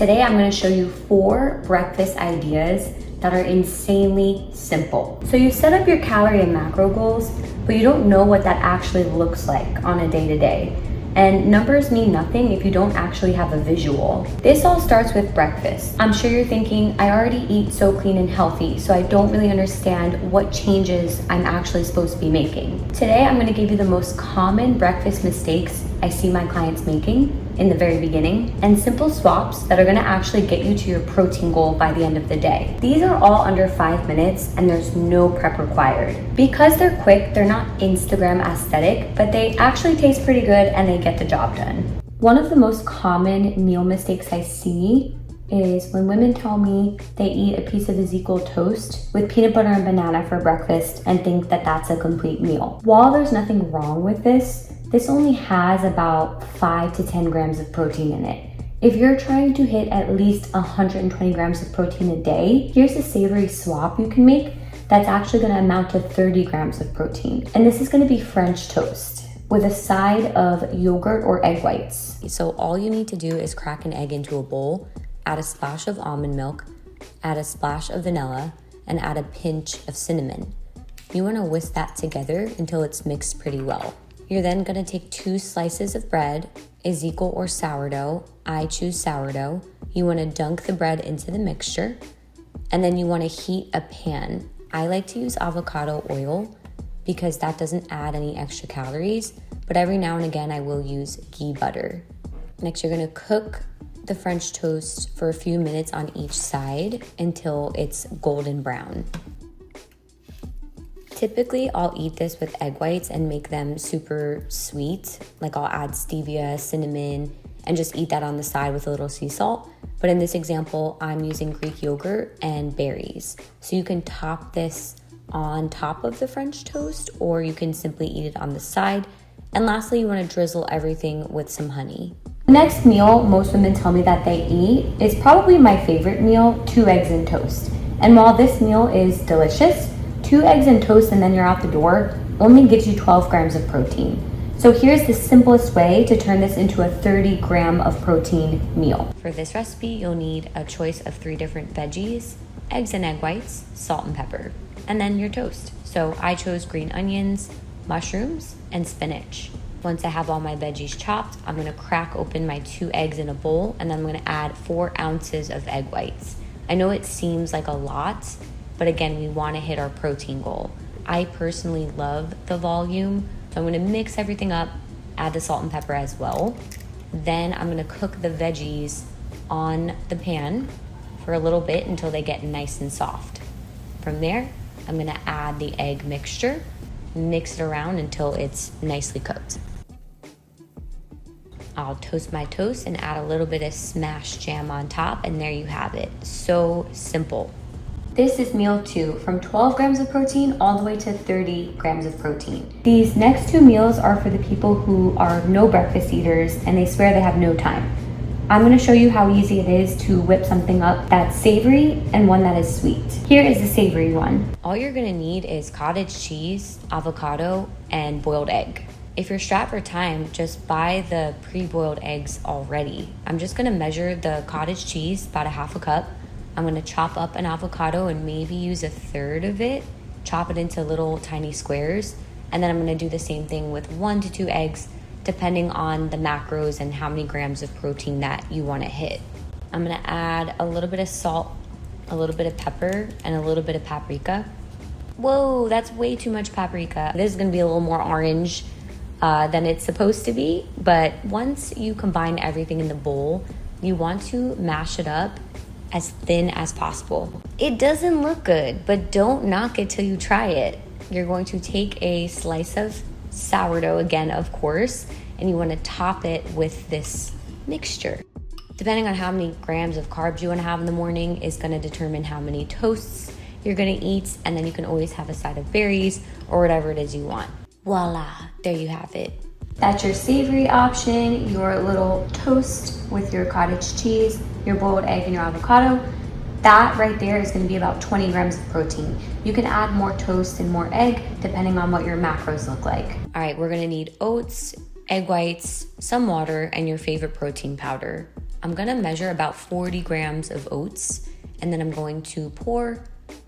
Today I'm going to show you 4 breakfast ideas that are insanely simple. So you set up your calorie and macro goals, but you don't know what that actually looks like on a day-to-day. And numbers mean nothing if you don't actually have a visual. This all starts with breakfast. I'm sure you're thinking, I already eat so clean and healthy, so I don't really understand what changes I'm actually supposed to be making. Today, I'm gonna give you the most common breakfast mistakes I see my clients making in the very beginning, and simple swaps that are gonna actually get you to your protein goal by the end of the day. These are all under 5 minutes and there's no prep required. Because they're quick, they're not Instagram aesthetic, but they actually taste pretty good and they get the job done. One of the most common meal mistakes I see is when women tell me they eat a piece of Ezekiel toast with peanut butter and banana for breakfast and think that that's a complete meal. While there's nothing wrong with this only has about 5 to 10 grams of protein in it. If you're trying to hit at least 120 grams of protein a day, here's a savory swap you can make that's actually gonna amount to 30 grams of protein. And this is gonna be French toast with a side of yogurt or egg whites. So all you need to do is crack an egg into a bowl, add a splash of almond milk, add a splash of vanilla, and add a pinch of cinnamon. You wanna whisk that together until it's mixed pretty well. You're then gonna take 2 slices of bread, Ezekiel or sourdough. I choose sourdough. You wanna dunk the bread into the mixture, and then you wanna heat a pan. I like to use avocado oil because that doesn't add any extra calories, but every now and again I will use ghee butter. Next, you're gonna cook the French toast for a few minutes on each side until it's golden brown. Typically, I'll eat this with egg whites and make them super sweet. Like I'll add stevia, cinnamon, and just eat that on the side with a little sea salt. But in this example, I'm using Greek yogurt and berries. So you can top this on top of the French toast, or you can simply eat it on the side. And lastly, you want to drizzle everything with some honey. The next meal most women tell me that they eat is probably my favorite meal, 2 eggs and toast. And while this meal is delicious, 2 eggs and toast and then you're out the door only gives you 12 grams of protein. So here's the simplest way to turn this into a 30 gram of protein meal. For this recipe, you'll need a choice of 3 different veggies, eggs and egg whites, salt and pepper, and then your toast. So I chose green onions, mushrooms, and spinach. Once I have all my veggies chopped, I'm gonna crack open my 2 eggs in a bowl, and then I'm gonna add 4 ounces of egg whites. I know it seems like a lot, but again, we wanna hit our protein goal. I personally love the volume, so I'm gonna mix everything up, add the salt and pepper as well. Then I'm gonna cook the veggies on the pan for a little bit until they get nice and soft. From there, I'm gonna add the egg mixture, mix it around until it's nicely cooked. I'll toast my toast and add a little bit of smashed jam on top, and there you have it. So simple. This is meal 2, from 12 grams of protein all the way to 30 grams of protein. These next 2 meals are for the people who are no breakfast eaters and they swear they have no time. I'm gonna show you how easy it is to whip something up that's savory and one that is sweet. Here is the savory one. All you're gonna need is cottage cheese, avocado, and boiled egg. If you're strapped for time, just buy the pre-boiled eggs already. I'm just gonna measure the cottage cheese, about a half a cup. I'm gonna chop up an avocado and maybe use a third of it, chop it into little tiny squares, and then I'm gonna do the same thing with 1 to 2 eggs, depending on the macros and how many grams of protein that you wanna hit. I'm gonna add a little bit of salt, a little bit of pepper, and a little bit of paprika. Whoa, that's way too much paprika. This is gonna be a little more orange than it's supposed to be, but once you combine everything in the bowl, you want to mash it up as thin as possible. It doesn't look good, but don't knock it till you try it. You're going to take a slice of sourdough, again, of course, and you want to top it with this mixture. Depending on how many grams of carbs you want to have in the morning is going to determine how many toasts you're going to eat, and then you can always have a side of berries or whatever it is you want. Voila, there you have it. That's your savory option, your little toast with your cottage cheese, your boiled egg, and your avocado. That right there is going to be about 20 grams of protein. You can add more toast and more egg depending on what your macros look like. All right, we're going to need oats, egg whites, some water, and your favorite protein powder. I'm gonna measure about 40 grams of oats, and then I'm going to pour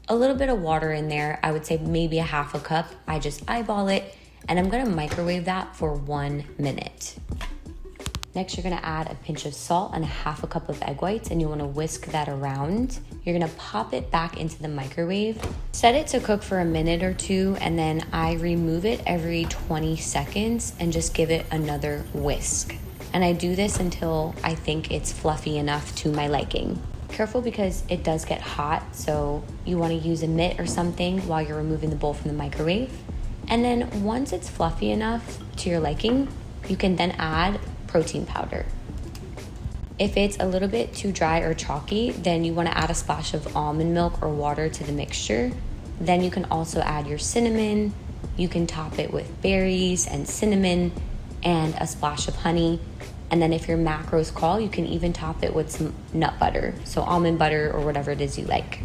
a little bit of water in there. I would say maybe a half a cup. I just eyeball it, and I'm gonna microwave that for 1 minute. Next, you're gonna add a pinch of salt and a half a cup of egg whites, and you wanna whisk that around. You're gonna pop it back into the microwave. Set it to cook for a minute or two, and then I remove it every 20 seconds and just give it another whisk. And I do this until I think it's fluffy enough to my liking. Careful because it does get hot, so you wanna use a mitt or something while you're removing the bowl from the microwave. And then once it's fluffy enough to your liking, you can then add protein powder. If it's a little bit too dry or chalky, then you want to add a splash of almond milk or water to the mixture. Then you can also add your cinnamon. You can top it with berries and cinnamon and a splash of honey. And then if your macros call, you can even top it with some nut butter, so almond butter or whatever it is you like.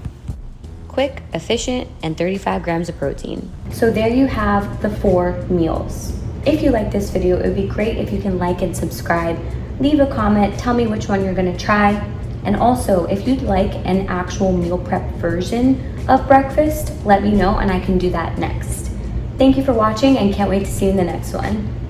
Quick, efficient, and 35 grams of protein. So there you have the 4 meals. If you like this video, it would be great if you can like and subscribe. Leave a comment, tell me which one you're gonna try. And also, if you'd like an actual meal prep version of breakfast, let me know and I can do that next. Thank you for watching and can't wait to see you in the next one.